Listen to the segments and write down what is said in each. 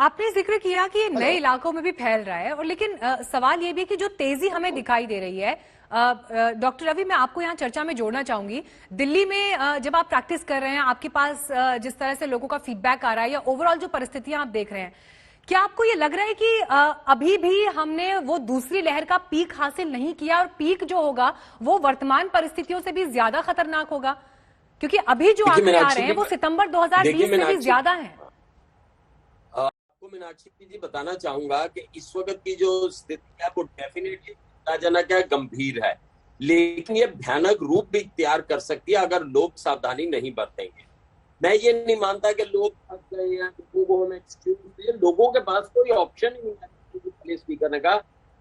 आपने जिक्र किया कि नए इलाकों में भी फैल रहा है, और लेकिन सवाल ये भी कि जो तेजी हमें दिखाई दे रही है, डॉक्टर रवि, मैं आपको यहाँ चर्चा में जोड़ना चाहूंगी। दिल्ली में जब आप प्रैक्टिस कर रहे हैं, आपके पास जिस तरह से लोगों का फीडबैक आ रहा है या ओवरऑल जो परिस्थितियां आप देख रहे हैं, क्या आपको ये लग रहा है कि अभी भी हमने वो दूसरी लहर का पीक हासिल नहीं किया, और पीक जो होगा वो वर्तमान परिस्थितियों से भी ज्यादा खतरनाक होगा? क्योंकि अभी जो आंकड़े आ रहे हैं वो सितंबर 2020 से भी ज्यादा हैं। आपको मीनाक्षी जी बताना चाहूंगा कि इस वक्त की जो स्थिति है वो डेफिनेटली चिंताजनक है, गंभीर है, लेकिन ये भयानक रूप भी इख्तियार कर सकती है अगर लोग सावधानी नहीं बरतेंगे। मैं ये नहीं मानता कि लोग फंस गए हैं, लोगों को हम एक्सक्यूज दें। लोगों के पास कोई ऑप्शन ही नहीं है स्पीकर का,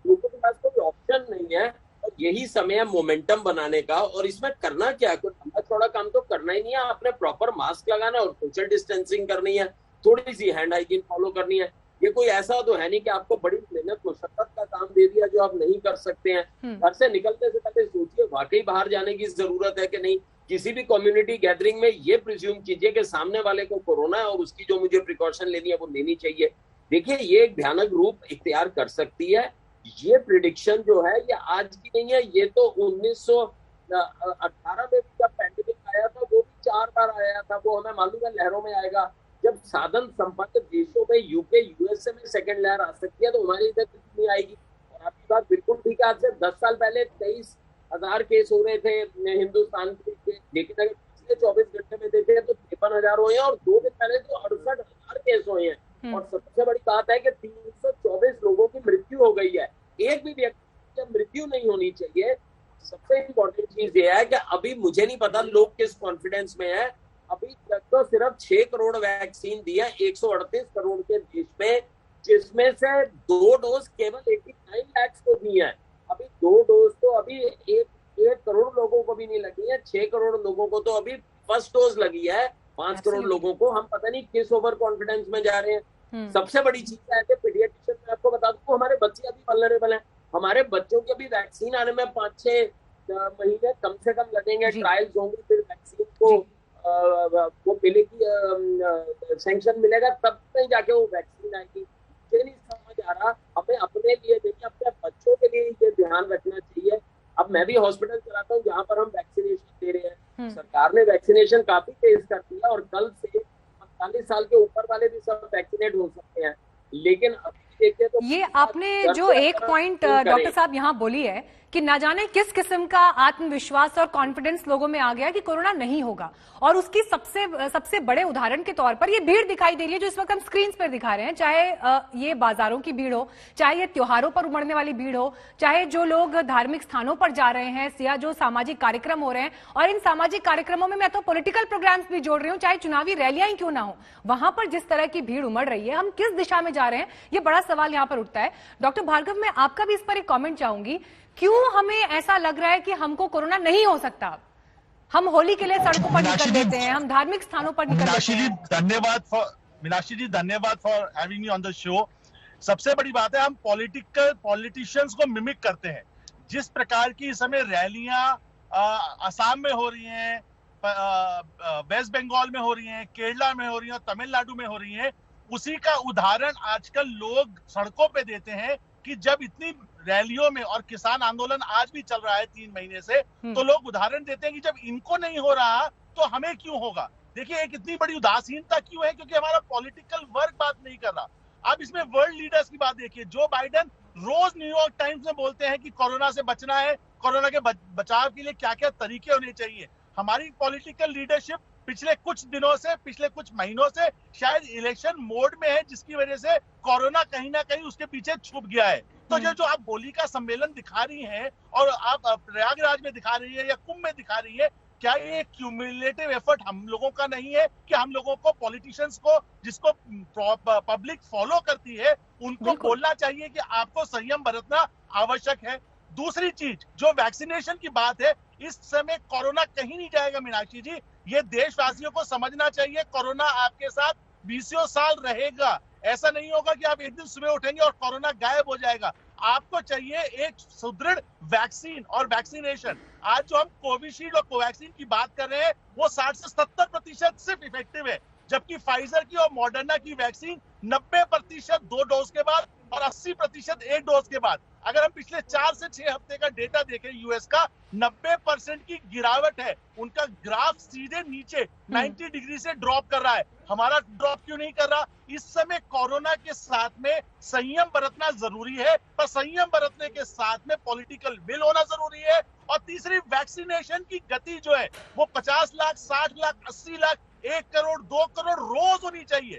लोगों के पास कोई ऑप्शन नहीं है, और यही समय है मोमेंटम बनाने का। और इसमें करना क्या, कोई लंबा चौड़ा काम तो करना ही नहीं है। आपने प्रॉपर मास्क लगाना और सोशल डिस्टेंसिंग करनी है, थोड़ी सी हैंड हाइजीन फॉलो करनी है। ये कोई ऐसा तो है नहीं कि आपको बड़ी मेहनत मुशक्कत का काम दे दिया जो आप नहीं कर सकते हैं। घर से निकलने से पहले सोचिए वाकई बाहर जाने की जरूरत है कि नहीं। किसी भी कम्युनिटी गैदरिंग में ये प्रिज्यूम कीजिए कि सामने वाले को कोरोना है और उसकी जो मुझे प्रिकॉशन लेनी है वो लेनी चाहिए। देखिए, ये एक भयानक रूप इख्तियार कर सकती है। ये प्रिडिक्शन जो है ये आज की नहीं है, ये तो 1918 में जब पैंडेमिक आया था वो भी 4 बार आया था। वो हमें मालूम है लहरों में आएगा। जब साधन संपन्न देशों में यूके यूएसए में सेकेंड लहर आ सकती है तो हमारी इधर नहीं आएगी। और आपकी बात बिल्कुल ठीक है। आज से 10 साल पहले 23,000 केस हो रहे थे हिंदुस्तान के, लेकिन अगर पिछले 24 घंटे में देखें तो 53,000 हुए हैं, और 2 दिन पहले तो 68,000 केस हुए हैं। और सबसे बड़ी बात है कि 324 लोगों की मृत्यु हो गई है। एक भी व्यक्ति की मृत्यु नहीं होनी चाहिए। सबसे इम्पोर्टेंट चीज ये है कि अभी मुझे नहीं पता लोग किस कॉन्फिडेंस में है। अभी तक तो सिर्फ 6 करोड़ वैक्सीन दी है 138 करोड़ के देश में, जिसमें से 2 डोज केवल 89 लाख को दी है। अभी 2 डोज तो अभी 1 करोड़ लोगों को भी नहीं लगी है। 6 करोड़ लोगों को तो अभी फर्स्ट डोज लगी है। 5 करोड़ लोगों को हम पता नहीं किस ओवर कॉन्फिडेंस में जा रहे हैं। सबसे बड़ी चीज है कि पीडियाट्रिशियन में आपको बता दूं, हमारे बच्चे अभी वल्नरेबल हैं। हमारे बच्चों के भी वैक्सीन आने में 5-6 महीने कम से कम लगेंगे। ट्रायल्स होंगे, फिर वैक्सीन को वो मिलेगी, सैंक्शन मिलेगा, तब कहीं जाके वो वैक्सीन आएगी। मुझे नहीं समझ आ रहा, हमें अपने लिए नहीं अपने बच्चों के लिए ये ध्यान रखना चाहिए। अब मैं भी हॉस्पिटल चलाता हूँ जहाँ पर हम वैक्सीनेशन दे रहे हैं। सरकार ने वैक्सीनेशन काफी तेज कर दिया और कल से 45 साल के ऊपर वाले भी सब वैक्सीनेट हो सकते हैं। लेकिन अब देखिए तो ये आपने जो एक पॉइंट डॉक्टर साहब यहाँ बोली है कि ना जाने किस किस्म का आत्मविश्वास और कॉन्फिडेंस लोगों में आ गया कि कोरोना नहीं होगा, और उसकी सबसे बड़े उदाहरण के तौर पर ये भीड़ दिखाई दे रही है जो इस वक्त हम स्क्रीन पर दिखा रहे हैं। चाहे ये बाजारों की भीड़ हो, चाहे ये त्योहारों पर उमड़ने वाली भीड़ हो, चाहे जो लोग धार्मिक स्थानों पर जा रहे हैं या जो सामाजिक कार्यक्रम हो रहे हैं। और इन सामाजिक कार्यक्रमों में मैं तो पॉलिटिकल प्रोग्राम्स भी जोड़ रही हूँ, चाहे चुनावी रैलियां ही क्यों ना हो, वहां पर जिस तरह की भीड़ उमड़ रही है, हम किस दिशा में जा रहे हैं, ये बड़ा सवाल यहाँ पर उठता है। डॉक्टर भार्गव, मैं आपका भी इस पर एक कॉमेंट चाहूंगी। क्यों हमें ऐसा लग रहा है कि हमको कोरोना नहीं हो सकता? हम होली के लिए सड़कों पर निकल देते हैं, हम धार्मिक स्थानों पर निकल देते हैं। मीनाक्षी जी धन्यवाद for having me on the show. सबसे बड़ी बात है, हम पॉलिटिशियंस को मिमिक करते हैं। जिस प्रकार की इस समय रैलियां असम में हो रही हैं, वेस्ट बंगाल में हो रही हैं, केरला में हो रही हैं, तमिलनाडु में हो रही हैं, उसी का उदाहरण आजकल लोग सड़कों पे देते हैं कि जब इतनी रैलियों में, और किसान आंदोलन आज भी चल रहा है 3 महीने से, तो लोग उदाहरण देते हैं कि जब इनको नहीं हो रहा तो हमें क्यों होगा। देखिए, एक इतनी बड़ी उदासीनता क्यों है, क्योंकि हमारा पॉलिटिकल वर्ग बात नहीं कर रहा। अब इसमें वर्ल्ड लीडर्स की बात देखिए। जो बाइडेन रोज न्यूयॉर्क टाइम्स में बोलते हैं कि कोरोना से बचना है, कोरोना के बचाव के लिए क्या क्या तरीके होने चाहिए। हमारी पॉलिटिकल लीडरशिप पिछले कुछ दिनों से, पिछले कुछ महीनों से शायद इलेक्शन मोड में है, जिसकी वजह से कोरोना कहीं ना कहीं उसके पीछे छुप गया है। तो जो आप होली का सम्मेलन दिखा रही हैं और आप प्रयागराज में दिखा रही है या कुंभ में दिखा रही है, क्या ये क्यूमुलेटिव एफर्ट हम लोगों का नहीं है कि हम लोगों को, पॉलिटिशियंस को, जिसको पब्लिक फॉलो करती है, उनको बोलना चाहिए कि आपको संयम बरतना आवश्यक है। दूसरी चीज, जो वैक्सीनेशन की बात है, इस समय कोरोना कहीं नहीं जाएगा मीनाक्षी जी। ये देशवासियों को समझना चाहिए, कोरोना आपके साथ 20 साल रहेगा। ऐसा नहीं होगा कि आप एक दिन सुबह उठेंगे और कोरोना गायब हो जाएगा। आपको चाहिए एक सुदृढ़ वैक्सीन और वैक्सीनेशन। आज जो हम कोविशील्ड और कोवैक्सीन की बात कर रहे हैं वो 60 से 70% सिर्फ इफेक्टिव है, जबकि फाइजर की और मॉडर्ना की वैक्सीन 90% 2 डोज के बाद और 80% 1 डोज के बाद। अगर हम पिछले 4 से 6 हफ्ते का डेटा देखें यूएस का, 90% की गिरावट है, उनका ग्राफ सीधे नीचे 90 डिग्री से ड्रॉप कर रहा है। हमारा ड्रॉप क्यों नहीं कर रहा? इस समय कोरोना के साथ में संयम बरतना जरूरी है, पर संयम बरतने के साथ में पॉलिटिकल विल होना जरूरी है। और तीसरी, वैक्सीनेशन की गति जो है वो 50 लाख, 60 लाख, 80 लाख, 1 करोड़, 2 करोड़ रोज होनी चाहिए।